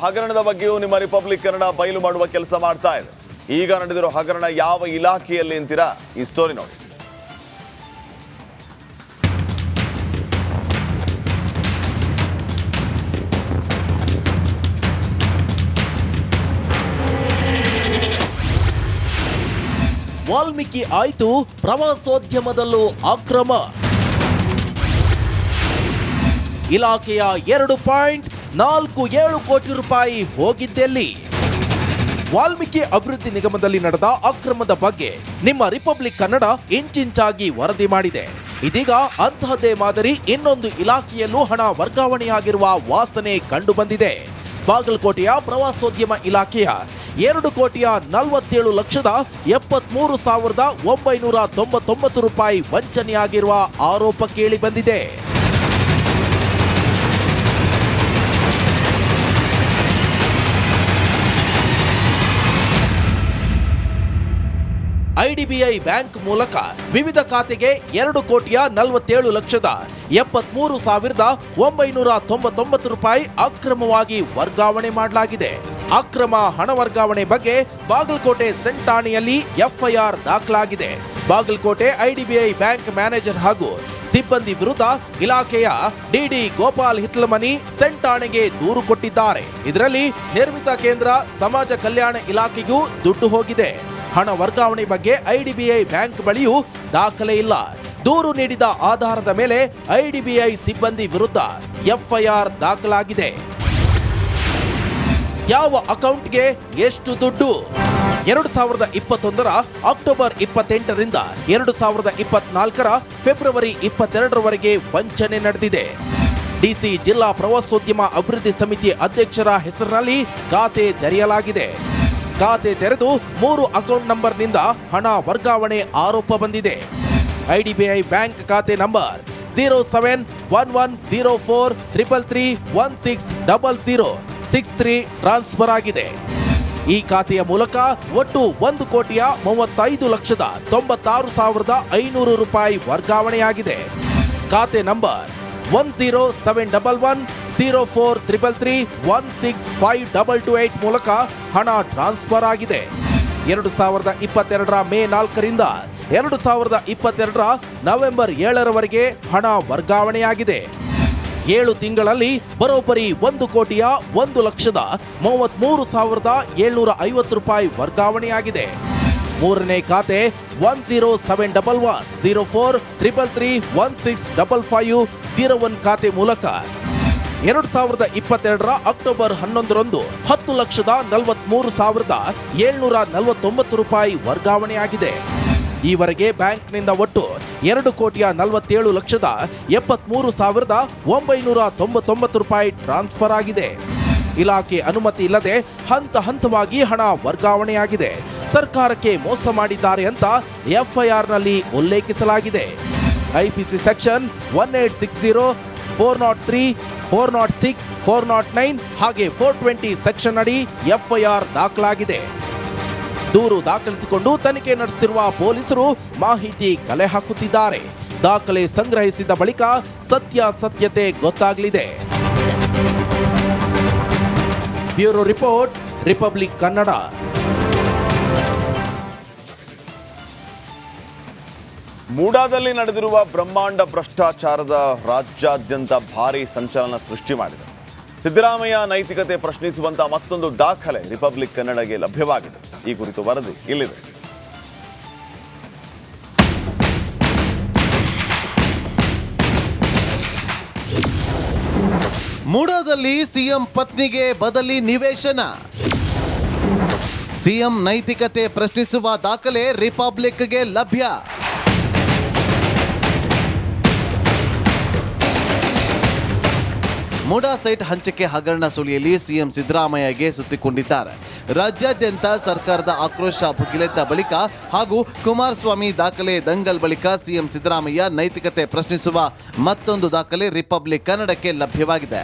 ಹಗರಣದ ಬಗ್ಗೆಯೂ ನಿಮ್ಮ ರಿಪಬ್ಲಿಕ್ ಕನ್ನಡ ಬಯಲು ಮಾಡುವ ಕೆಲಸ ಮಾಡ್ತಾ ಇದೆ. ಈಗ ನಡೆದಿರೋ ಹಗರಣ ಯಾವ ಇಲಾಖೆಯಲ್ಲಿ ಅಂತೀರಾ? ಈ ಸ್ಟೋರಿ ನೋಡಿ. ವಾಲ್ಮೀಕಿ ಆಯ್ತು, ಪ್ರವಾಸೋದ್ಯಮದಲ್ಲೂ ಅಕ್ರಮ. ಇಲಾಖೆಯ 2.47 ಕೋಟಿ ರೂಪಾಯಿ ಹೋಗಿದ್ದೆಲ್ಲಿ? ವಾಲ್ಮೀಕಿ ಅಭಿವೃದ್ಧಿ ನಿಗಮದಲ್ಲಿ ನಡೆದ ಅಕ್ರಮದ ಬಗ್ಗೆ ನಿಮ್ಮ ರಿಪಬ್ಲಿಕ್ ಕನ್ನಡ ಇಂಚಿಂಚಾಗಿ ವರದಿ ಮಾಡಿದೆ. ಇದೀಗ ಅಂತಹದ್ದೇ ಮಾದರಿ ಇನ್ನೊಂದು ಇಲಾಖೆಯಲ್ಲೂ ಹಣ ವರ್ಗಾವಣೆಯಾಗಿರುವ ವಾಸನೆ ಕಂಡು ಬಂದಿದೆ. ಬಾಗಲಕೋಟೆಯ ಪ್ರವಾಸೋದ್ಯಮ ಇಲಾಖೆಯ 2,47,73,999 ರೂಪಾಯಿ ವಂಚನೆಯಾಗಿರುವ ಆರೋಪ ಕೇಳಿ ಬಂದಿದೆ. ಐಡಿಬಿಐ ಬ್ಯಾಂಕ್ ಮೂಲಕ ವಿವಿಧ ಖಾತೆಗೆ 2,47,73,999 ರೂಪಾಯಿ ಅಕ್ರಮವಾಗಿ ವರ್ಗಾವಣೆ ಮಾಡಲಾಗಿದೆ. ಅಕ್ರಮ ಹಣ ವರ್ಗಾವಣೆ ಬಗ್ಗೆ ಬಾಗಲಕೋಟೆ ಸೆಂಟ್ ಠಾಣೆಯಲ್ಲಿ ಎಫ್ಐಆರ್ ದಾಖಲಾಗಿದೆ. ಬಾಗಲಕೋಟೆ ಐಡಿಬಿಐ ಬ್ಯಾಂಕ್ ಮ್ಯಾನೇಜರ್ ಹಾಗೂ ಸಿಬ್ಬಂದಿ ವಿರುದ್ಧ ಇಲಾಖೆಯ ಡಿಡಿ ಗೋಪಾಲ್ ಹಿತ್ಲಮನಿ ಸೆಂಟ್ ಠಾಣೆಗೆ ದೂರು ಕೊಟ್ಟಿದ್ದಾರೆ. ಇದರಲ್ಲಿ ನಿರ್ಮಿತ ಕೇಂದ್ರ ಸಮಾಜ ಕಲ್ಯಾಣ ಇಲಾಖೆಗೂ ದುಡ್ಡು ಹೋಗಿದೆ. ಹಣ ವರ್ಗಾವಣೆ ಬಗ್ಗೆ ಐಡಿಬಿಐ ಬ್ಯಾಂಕ್ ಬಳಿಯೂ ದಾಖಲೆ ಇಲ್ಲ. ದೂರು ನೀಡಿದ ಆಧಾರದ ಮೇಲೆ ಐಡಿಬಿಐ ಸಿಬ್ಬಂದಿ ವಿರುದ್ಧ ಎಫ್ಐಆರ್ ದಾಖಲಾಗಿದೆ. ಯಾವ ಅಕೌಂಟ್ಗೆ ಎಷ್ಟು ದುಡ್ಡು? 2021ರ ಅಕ್ಟೋಬರ್ 28ರಿಂದ 2024ರ ಫೆಬ್ರವರಿ 22ರವರೆಗೆ ವಂಚನೆ ನಡೆದಿದೆ. ಡಿಸಿ ಜಿಲ್ಲಾ ಪ್ರವಾಸೋದ್ಯಮ ಅಭಿವೃದ್ಧಿ ಸಮಿತಿ ಅಧ್ಯಕ್ಷರ ಹೆಸರಿನಲ್ಲಿ ಖಾತೆ ತೆರೆಯಲಾಗಿದೆ. ಖಾತೆ ತೆರೆದು 3 ಅಕೌಂಟ್ ನಂಬರ್ನಿಂದ ಹಣ ವರ್ಗಾವಣೆ ಆರೋಪ ಬಂದಿದೆ. ಐಡಿಬಿಐ ಬ್ಯಾಂಕ್ ಖಾತೆ ನಂಬರ್ 0711043331600063 ಟ್ರಾನ್ಸ್ಫರ್ ಆಗಿದೆ. ಈ ಖಾತೆಯ ಮೂಲಕ ಒಟ್ಟು 1,35,96,500 ರೂಪಾಯಿ ವರ್ಗಾವಣೆಯಾಗಿದೆ. ಖಾತೆ ನಂಬರ್ 10710433316528 ಮೂಲಕ ಹಣ ಟ್ರಾನ್ಸ್ಫರ್ ಆಗಿದೆ. 2022ರ ಮೇ 4ರಿಂದ 2022ರ ನವೆಂಬರ್ 7ರವರೆಗೆ ಹಣ ವರ್ಗಾವಣೆಯಾಗಿದೆ. 7 ತಿಂಗಳಲ್ಲಿ ಬರೋಬ್ಬರಿ 1,01,33,750 ರೂಪಾಯಿ ವರ್ಗಾವಣೆಯಾಗಿದೆ. ಮೂರನೇ ಖಾತೆ 10710433316550 ಖಾತೆ ಮೂಲಕ 2022ರ ಅಕ್ಟೋಬರ್ 11ರಂದು 10,43,749 ರೂಪಾಯಿ ವರ್ಗಾವಣೆಯಾಗಿದೆ. ಈವರೆಗೆ ಬ್ಯಾಂಕ್ನಿಂದ ಒಟ್ಟು 2,47,73,999 ರೂಪಾಯಿ ಟ್ರಾನ್ಸ್ಫರ್ ಆಗಿದೆ. ಇಲಾಖೆ ಅನುಮತಿ ಇಲ್ಲದೆ ಹಂತ ಹಂತವಾಗಿ ಹಣ ವರ್ಗಾವಣೆಯಾಗಿದೆ. ಸರ್ಕಾರಕ್ಕೆ ಮೋಸ ಮಾಡಿದ್ದಾರೆ ಅಂತ ಎಫ್ಐಆರ್ನಲ್ಲಿ ಉಲ್ಲೇಖಿಸಲಾಗಿದೆ. ಐಪಿಸಿ ಸೆಕ್ಷನ್ 1860, 403, 406, 409 ಹಾಗೆ 420 ಸೆಕ್ಷನ್ ಅಡಿ ಎಫ್ಐಆರ್ ದಾಖಲಾಗಿದೆ. ದೂರು ದಾಖಲಿಸಿಕೊಂಡು ತನಿಖೆ ನಡೆಸುತ್ತಿರುವ ಪೊಲೀಸರು ಮಾಹಿತಿ ಕಲೆ ಹಾಕುತ್ತಿದ್ದಾರೆ. ದಾಖಲೆ ಸಂಗ್ರಹಿಸಿದ ಬಳಿಕ ಸತ್ಯಾಸತ್ಯತೆ ಗೊತ್ತಾಗಲಿದೆ. Bureau report, Republic Kannada. ಮೂಡಾದಲ್ಲಿ ನಡೆದಿರುವ ಬ್ರಹ್ಮಾಂಡ ಭ್ರಷ್ಟಾಚಾರದ ರಾಜ್ಯಾದ್ಯಂತ ಭಾರೀ ಸಂಚಲನ ಸೃಷ್ಟಿ ಮಾಡಿದೆ. ಸಿದ್ದರಾಮಯ್ಯ ನೈತಿಕತೆ ಪ್ರಶ್ನಿಸುವಂತ ಮತ್ತೊಂದು ದಾಖಲೆ ರಿಪಬ್ಲಿಕ್ ಕನ್ನಡಗೆ ಲಭ್ಯವಾಗಿದೆ. ಈ ಕುರಿತು ವರದಿ ಇಲ್ಲಿದೆ. ಮೂಡಾದಲ್ಲಿ ಸಿಎಂ ಪತ್ನಿಗೆ ಬದಲಿ ನಿವೇಶನ. ಸಿಎಂ ನೈತಿಕತೆ ಪ್ರಶ್ನಿಸುವ ದಾಖಲೆ ರಿಪಬ್ಲಿಕ್ಗೆ ಲಭ್ಯ. ಮೂಡಾ ಸೈಟ್ ಹಂಚಿಕೆ ಹಗರಣ ಸುಳಿಯಲ್ಲಿ ಸಿಎಂ ಸಿದ್ದರಾಮಯ್ಯಗೆ ಸುತ್ತಿಕೊಂಡಿದ್ದಾರೆ. ರಾಜ್ಯಾದ್ಯಂತ ಸರ್ಕಾರದ ಆಕ್ರೋಶ ಭುಗಿಲೆದ್ದ ಬಳಿಕ ಹಾಗೂ ಕುಮಾರಸ್ವಾಮಿ ದಾಖಲೆ ದಂಗಲ್ ಬಳಿಕ ಸಿಎಂ ಸಿದ್ದರಾಮಯ್ಯ ನೈತಿಕತೆ ಪ್ರಶ್ನಿಸುವ ಮತ್ತೊಂದು ದಾಖಲೆ ರಿಪಬ್ಲಿಕ್ ಕನ್ನಡಕ್ಕೆ ಲಭ್ಯವಾಗಿದೆ.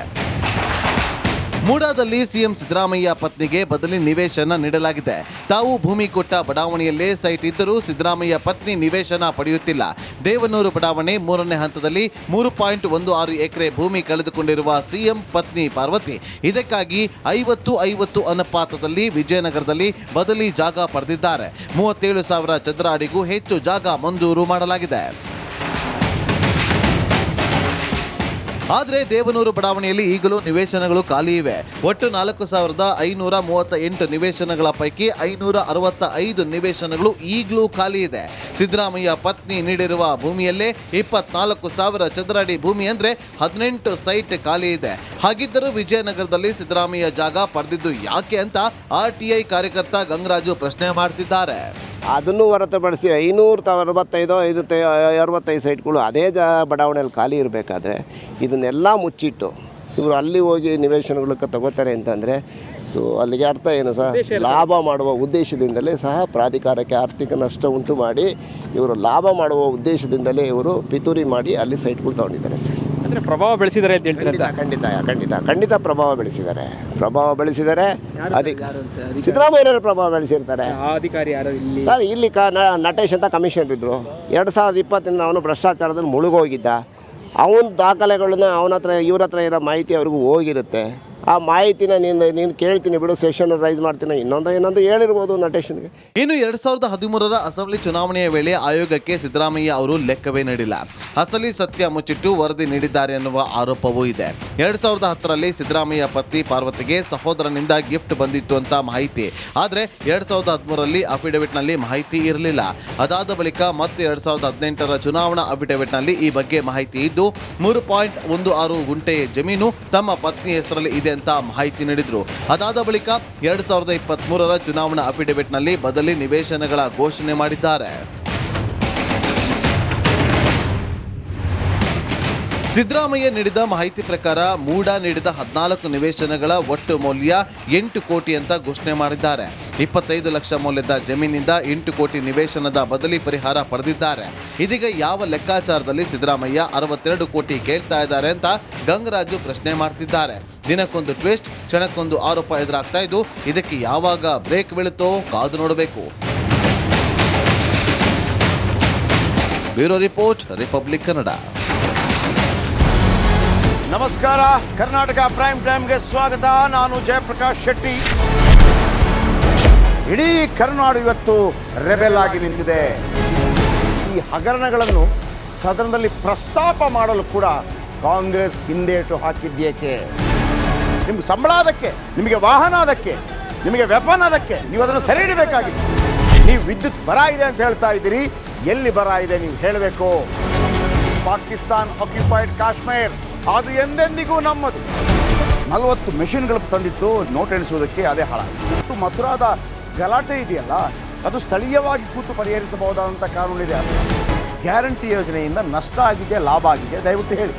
ಮೂಡಾದಲ್ಲಿ ಸಿಎಂ ಸಿದ್ದರಾಮಯ್ಯ ಪತ್ನಿಗೆ ಬದಲಿ ನಿವೇಶನ ನೀಡಲಾಗಿದೆ. ತಾವು ಭೂಮಿ ಕೊಟ್ಟ ಬಡಾವಣೆಯಲ್ಲೇ ಸೈಟ್ ಇದ್ದರೂ ಸಿದ್ದರಾಮಯ್ಯ ಪತ್ನಿ ನಿವೇಶನ ಪಡೆಯುತ್ತಿಲ್ಲ. ದೇವನೂರು ಬಡಾವಣೆ 3ನೇ ಹಂತದಲ್ಲಿ 3.16 ಎಕರೆ ಭೂಮಿ ಕಳೆದುಕೊಂಡಿರುವ ಸಿಎಂ ಪತ್ನಿ ಪಾರ್ವತಿ ಇದಕ್ಕಾಗಿ 50-50 ಅನುಪಾತದಲ್ಲಿ ವಿಜಯನಗರದಲ್ಲಿ ಬದಲಿ ಜಾಗ ಪಡೆದಿದ್ದಾರೆ. 37,000 ಚದರ ಅಡಿಗೂ ಹೆಚ್ಚು ಜಾಗ ಮಂಜೂರು ಮಾಡಲಾಗಿದೆ. ಆದರೆ ದೇವನೂರು ಬಡಾವಣೆಯಲ್ಲಿ ಈಗಲೂ ನಿವೇಶನಗಳು ಖಾಲಿ ಇವೆ. ಒಟ್ಟು 4,538 ನಿವೇಶನಗಳ ಪೈಕಿ 565 ನಿವೇಶನಗಳು ಈಗಲೂ ಖಾಲಿ ಇದೆ. ಸಿದ್ದರಾಮಯ್ಯ ಪತ್ನಿ ನೀಡಿರುವ ಭೂಮಿಯಲ್ಲೇ 24,000 ಚದರ ಅಡಿ ಭೂಮಿ ಅಂದರೆ 18 ಸೈಟ್ ಖಾಲಿ ಇದೆ. ಹಾಗಿದ್ದರೂ ವಿಜಯನಗರದಲ್ಲಿ ಸಿದ್ದರಾಮಯ್ಯ ಜಾಗ ಪಡೆದಿದ್ದು ಯಾಕೆ ಅಂತ RTI ಕಾರ್ಯಕರ್ತ ಗಂಗರಾಜು ಪ್ರಶ್ನೆ ಮಾಡ್ತಿದ್ದಾರೆ. ಅದನ್ನು ಹೊರತುಪಡಿಸಿ 565 ಸೈಟ್ಗಳು ಅದೇ ಬಡಾವಣೆಯಲ್ಲಿ ಖಾಲಿ ಇರಬೇಕಾದ್ರೆ ಇದನ್ನೆಲ್ಲ ಮುಚ್ಚಿಟ್ಟು ಇವರು ಅಲ್ಲಿ ಹೋಗಿ ನಿವೇಶನಗಳಕ್ಕೆ ತಗೋತಾರೆ ಅಂತಂದರೆ ಸೊ ಅಲ್ಲಿಗೆ ಅರ್ಥ ಏನು ಸಹ ಲಾಭ ಮಾಡುವ ಉದ್ದೇಶದಿಂದಲೇ ಸಹ ಪ್ರಾಧಿಕಾರಕ್ಕೆ ಆರ್ಥಿಕ ನಷ್ಟ ಉಂಟು ಮಾಡಿ ಇವರು ಲಾಭ ಮಾಡುವ ಉದ್ದೇಶದಿಂದಲೇ ಇವರು ಪಿತೂರಿ ಮಾಡಿ ಅಲ್ಲಿ ಸೈಟ್ಗಳು ತಗೊಂಡಿದ್ದಾರೆ ಸರ್. ಅಂದರೆ ಪ್ರಭಾವ ಬೆಳೆಸಿದ್ದಾರೆ ಅಂತ ಹೇಳ್ತೀರಾ? ಖಂಡಿತ ಪ್ರಭಾವ ಬೆಳೆಸಿದ್ದಾರೆ. ಸಿದ್ದರಾಮಯ್ಯನವರು ಪ್ರಭಾವ ಬೆಳೆಸಿರ್ತಾರೆ. ಅಧಿಕಾರಿ ಯಾರು ಇಲ್ಲಿ ಸರ್ ಇಲ್ಲಿ ನಟೇಶ್ ಅಂತ ಕಮಿಷನರ್ ಇದ್ದರು. 2020 ಅವನು ಭ್ರಷ್ಟಾಚಾರದಲ್ಲಿ ಮುಳುಗೋಗಿದ್ದ. ಅವನ ದಾಖಲೆಗಳನ್ನ ಅವನ ಹತ್ರ ಇವ್ರ ಹತ್ರ ಇರೋ ಮಾಹಿತಿ ಅವ್ರಿಗೂ ಹೋಗಿರುತ್ತೆ. ಆ ಮಾಹಿತಿನ ನೀನು ಕೇಳ್ತೀನಿ ಬಿಡು, ಸೆಷನ್ ರೈಸ್ ಮಾಡ್ತೀನಿ, ಇನ್ನೊಂದು ಹೇಳಿರ್ಬೋದು ನಟೇಶನ್ಗೆ. ಇನ್ನು 2013ರ ಅಸೆಂಬ್ಲಿ ಚುನಾವಣೆಯ ವೇಳೆ ಆಯೋಗಕ್ಕೆ ಸಿದ್ದರಾಮಯ್ಯ ಅವರು ಲೆಕ್ಕವೇ ನೀಡಿಲ್ಲ. ಅಸಲಿ ಸತ್ಯ ಮುಚ್ಚಿಟ್ಟು ವರದಿ ನೀಡಿದ್ದಾರೆ ಎನ್ನುವ ಆರೋಪವೂ ಇದೆ. 2010ರಲ್ಲಿ ಸಿದ್ದರಾಮಯ್ಯ ಪತ್ನಿ ಪಾರ್ವತಿಗೆ ಸಹೋದರನಿಂದ ಗಿಫ್ಟ್ ಬಂದಿತ್ತು ಅಂತ ಮಾಹಿತಿ. ಆದರೆ 2013ರಲ್ಲಿ ಅಫಿಡವಿಟ್ನಲ್ಲಿ ಮಾಹಿತಿ ಇರಲಿಲ್ಲ. ಅದಾದ ಬಳಿಕ ಮತ್ತೆ 2018ರ ಚುನಾವಣಾ ಅಫಿಡವಿಟ್ನಲ್ಲಿ ಈ ಬಗ್ಗೆ ಮಾಹಿತಿ ಇದ್ದು 3.16 ಗುಂಟೆ ಜಮೀನು ತಮ್ಮ ಪತ್ನಿ ಹೆಸರಲ್ಲಿ ಇದೆ ಅಂತ ಮಾಹಿತಿ ನೀಡಿದ್ರು. ಅದಾದ ಬಳಿಕ 2023ರ ಚುನಾವಣಾ ಅಫಿಡವಿಟ್ನಲ್ಲಿ ಬದಲಿ ನಿವೇಶನಗಳ ಘೋಷಣೆ ಮಾಡಿದ್ದಾರೆ. ಸಿದ್ದರಾಮಯ್ಯ ನೀಡಿದ ಮಾಹಿತಿ ಪ್ರಕಾರ ಮೂಡಾ ನೀಡಿದ 14 ನಿವೇಶನಗಳ ಒಟ್ಟು ಮೌಲ್ಯ 8 ಕೋಟಿ ಅಂತ ಘೋಷಣೆ ಮಾಡಿದ್ದಾರೆ. 25 ಲಕ್ಷ ಮೌಲ್ಯದ ಜಮೀನಿಂದ 8 ಕೋಟಿ ನಿವೇಶನದ ಬದಲಿ ಪರಿಹಾರ ಪಡೆದಿದ್ದಾರೆ. ಇದೀಗ ಯಾವ ಲೆಕ್ಕಾಚಾರದಲ್ಲಿ ಸಿದ್ದರಾಮಯ್ಯ 62 ಕೋಟಿ ಕೇಳ್ತಾ ಇದ್ದಾರೆ ಅಂತ ಗಂಗರಾಜು ಪ್ರಶ್ನೆ ಮಾಡ್ತಿದ್ದಾರೆ. ದಿನಕ್ಕೊಂದು ಟ್ವಿಸ್ಟ್, ಕ್ಷಣಕ್ಕೊಂದು ಆರೋಪ ಎದುರಾಗ್ತಾ ಇದ್ದು ಇದಕ್ಕೆ ಯಾವಾಗ ಬ್ರೇಕ್ ಬೀಳುತ್ತೋ ಕಾದು ನೋಡಬೇಕು. Bureau report, Republic Kannada. ನಮಸ್ಕಾರ, ಕರ್ನಾಟಕ ಪ್ರೈಮ್ ಟೈಮ್ಗೆ ಸ್ವಾಗತ. ನಾನು ಜಯಪ್ರಕಾಶ್ ಶೆಟ್ಟಿ. ಇಡೀ ಕರ್ನಾಡು ಇವತ್ತು ರೆಬೆಲ್ ಆಗಿ ನಿಂತಿದೆ. ಈ ಹಗರಣಗಳನ್ನು ಸದನದಲ್ಲಿ ಪ್ರಸ್ತಾಪ ಮಾಡಲು ಕೂಡ ಕಾಂಗ್ರೆಸ್ ಹಿಂದೇಟು ಹಾಕಿದ್ದೇಕೆ? ನಿಮ್ಗೆ ಸಂಬಳ ಅದಕ್ಕೆ, ನಿಮಗೆ ವಾಹನ ಅದಕ್ಕೆ, ನಿಮಗೆ ವೆಪನ್ ಅದಕ್ಕೆ, ನೀವು ಅದನ್ನು ಸೆರೆ ಹಿಡಿಬೇಕಾಗಿತ್ತು. ನೀವು ವಿದ್ಯುತ್ ಬರ ಇದೆ ಅಂತ ಹೇಳ್ತಾ ಇದ್ದೀರಿ, ಎಲ್ಲಿ ಬರ ಇದೆ ನೀವು ಹೇಳಬೇಕು. ಪಾಕಿಸ್ತಾನ್ ಆಕ್ಯುಪೈಡ್ ಕಾಶ್ಮೀರ್ ಅದು ಎಂದೆಂದಿಗೂ ನಮ್ಮದು. 40 ಮೆಷಿನ್ಗಳು ತಂದಿತ್ತು ನೋಟ್ ಎಣಿಸುವುದಕ್ಕೆ, ಅದೇ ಹಾಳಾಗಿತ್ತು. ಮಥುರಾದ ಗಲಾಟೆ ಇದೆಯಲ್ಲ, ಅದು ಸ್ಥಳೀಯವಾಗಿ ಕೂತು ಪರಿಹರಿಸಬಹುದಾದಂಥ ಕಾನೂನಿದೆ. ಗ್ಯಾರಂಟಿ ಯೋಜನೆಯಿಂದ ನಷ್ಟ ಆಗಿದೆ, ಲಾಭ ಆಗಿದೆ, ದಯವಿಟ್ಟು ಹೇಳಿ.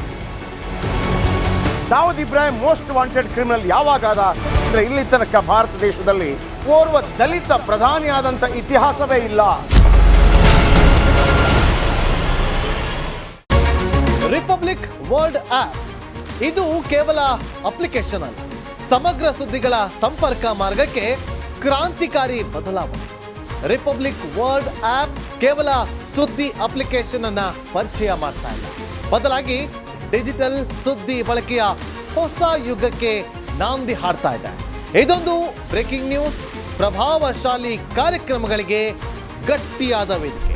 Dawood Ibrahim most wanted criminal ಯಾವಾಗಾದ ಅಂದರೆ ಇಲ್ಲಿ ತನಕ ಭಾರತ ದೇಶದಲ್ಲಿ ಓರ್ವ ದಲಿತ ಪ್ರಧಾನಿಯಾದಂಥ ಇತಿಹಾಸವೇ ಇಲ್ಲ. ರಿಪಬ್ಲಿಕ್ ವರ್ಲ್ಡ್ ಆಪ್ ಇದು ಕೇವಲ ಅಪ್ಲಿಕೇಶನ್ ಅಲ್ಲ, ಸಮಗ್ರ ಸುದ್ದಿಗಳ ಸಂಪರ್ಕ ಮಾರ್ಗಕ್ಕೆ ಕ್ರಾಂತಿಕಾರಿ ಬದಲಾವಣೆ. ರಿಪಬ್ಲಿಕ್ ವರ್ಲ್ಡ್ ಆಪ್ ಕೇವಲ ಸುದ್ದಿ ಅಪ್ಲಿಕೇಶನ್ ಅನ್ನ ಪರಿಚಯ ಮಾಡ್ತಾ ಇಲ್ಲ, ಬದಲಾಗಿ ಡಿಜಿಟಲ್ ಸುದ್ದಿ ಬಳಕೆಯ ಹೊಸ ಯುಗಕ್ಕೆ ನಾಂದಿ ಹಾಡ್ತಾ ಇದೆ. ಇದೊಂದು ಬ್ರೇಕಿಂಗ್ ನ್ಯೂಸ್, ಪ್ರಭಾವಶಾಲಿ ಕಾರ್ಯಕ್ರಮಗಳಿಗೆ ಗಟ್ಟಿಯಾದ ವೇದಿಕೆ.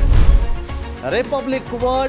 Republic world